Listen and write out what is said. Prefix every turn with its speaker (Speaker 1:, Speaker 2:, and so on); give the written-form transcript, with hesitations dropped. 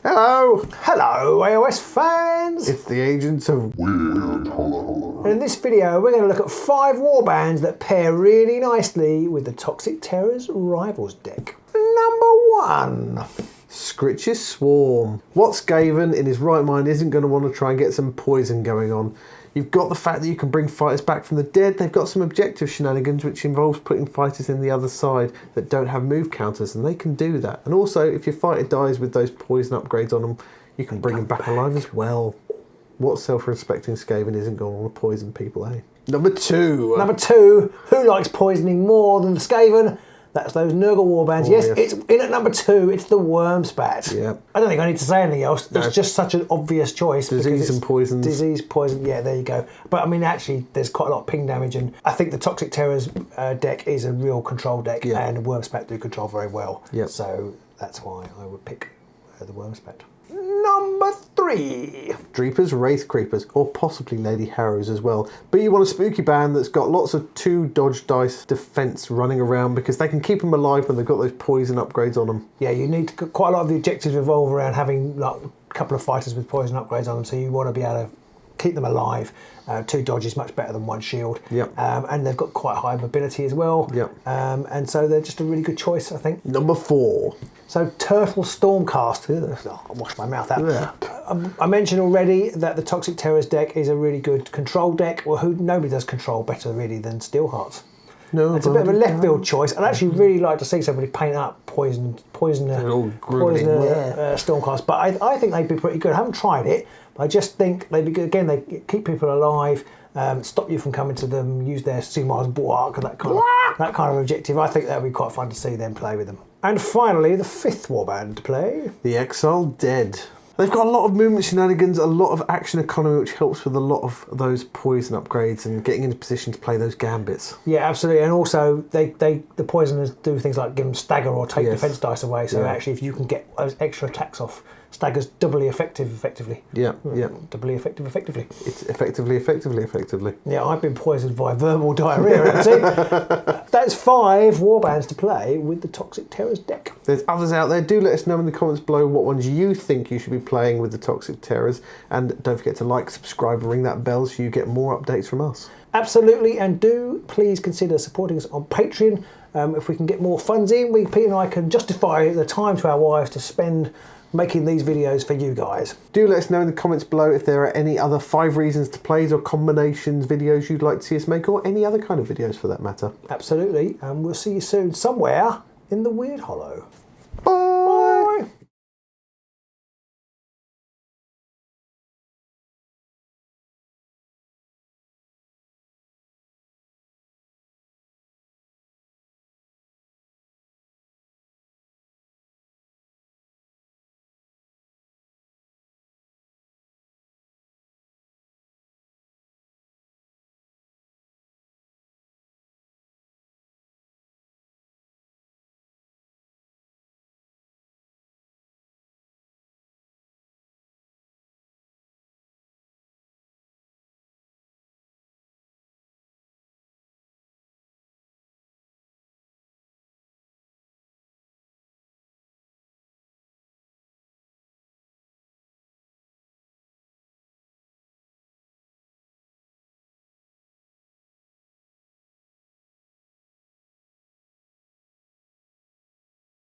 Speaker 1: Hello!
Speaker 2: Hello, AOS fans!
Speaker 1: It's the agents of Weird Hollow.
Speaker 2: And in this video, we're going to look at 5 warbands that pair really nicely with the Toxic Terror's Rivals deck. Number 1.
Speaker 1: Scritch's Swarm. What Skaven in his right mind isn't going to want to try and get some poison going on? You've got the fact that you can bring fighters back from the dead. They've got some objective shenanigans, which involves putting fighters in the other side that don't have move counters, and they can do that. And also, if your fighter dies with those poison upgrades on them, you can bring them back alive as well. What self-respecting Skaven isn't going to want to poison people, eh? Number 2.
Speaker 2: Number 2. Who likes poisoning more than the Skaven? That's those Nurgle warbands. Yes, it's in at number 2. It's the Wormspat.
Speaker 1: Yeah.
Speaker 2: I don't think I need to say anything else. It's just such an obvious choice.
Speaker 1: Disease and poisons.
Speaker 2: Disease, poison. Yeah, there you go. But I mean, actually, there's quite a lot of ping damage, and I think the Toxic Terror's deck is a real control deck, and the Wormspat do control very well.
Speaker 1: Yep.
Speaker 2: So that's why I would pick the Wormspat. Number 3.
Speaker 1: Dreepers, Wraith Creepers, or possibly Lady Harrows as well. But you want a spooky band that's got lots of 2 dodge dice defense running around because they can keep them alive when they've got those poison upgrades on them.
Speaker 2: Yeah, you need quite a lot of the objectives revolve around having like a couple of fighters with poison upgrades on them, so you want to be able to keep them alive. 2 dodge is much better than 1 shield.
Speaker 1: Yep.
Speaker 2: And they've got quite high mobility as well.
Speaker 1: Yep.
Speaker 2: And so they're just a really good choice, I think.
Speaker 1: Number 4.
Speaker 2: So Turtle Stormcast. I'll wash my mouth out.
Speaker 1: Yeah.
Speaker 2: I mentioned already that the Toxic Terror's deck is a really good control deck. Well, nobody does control better really than Steelhearts.
Speaker 1: No,
Speaker 2: it's a bit of a left field choice. I'd actually really like to see somebody paint up poisoner Stormcast, but I think they'd be pretty good. I haven't tried it, but I just think they'd be good. Again, they keep people alive, stop you from coming to them, use their Sumar's Wark and that kind of objective. I think that would be quite fun to see them play with them. And finally, the 5th warband to play.
Speaker 1: The Exiled Dead. They've got a lot of movement shenanigans, a lot of action economy, which helps with a lot of those poison upgrades and getting into position to play those gambits.
Speaker 2: Yeah, absolutely. And also, the poisoners do things like give them stagger or take defense dice away. So actually, if you can get those extra attacks off, stagger's doubly effectively.
Speaker 1: Yeah.
Speaker 2: Doubly effectively.
Speaker 1: It's effectively.
Speaker 2: Yeah, I've been poisoned by verbal diarrhea. See? That's 5 warbands to play with the Toxic Terror's deck.
Speaker 1: There's others out there. Do let us know in the comments below what ones you think you should be playing with the Toxic Terrors. And don't forget to like, subscribe, and ring that bell so you get more updates from us. Absolutely, and do please consider supporting us on Patreon. If we can get more funds in, Pete and I can justify the time to our wives to spend making these videos for you guys. Do let us know in the comments below if there are any other 5 reasons to plays or combinations videos you'd like to see us make, or any other kind of videos for that matter. Absolutely, and we'll see you soon somewhere in the Weird Hollow.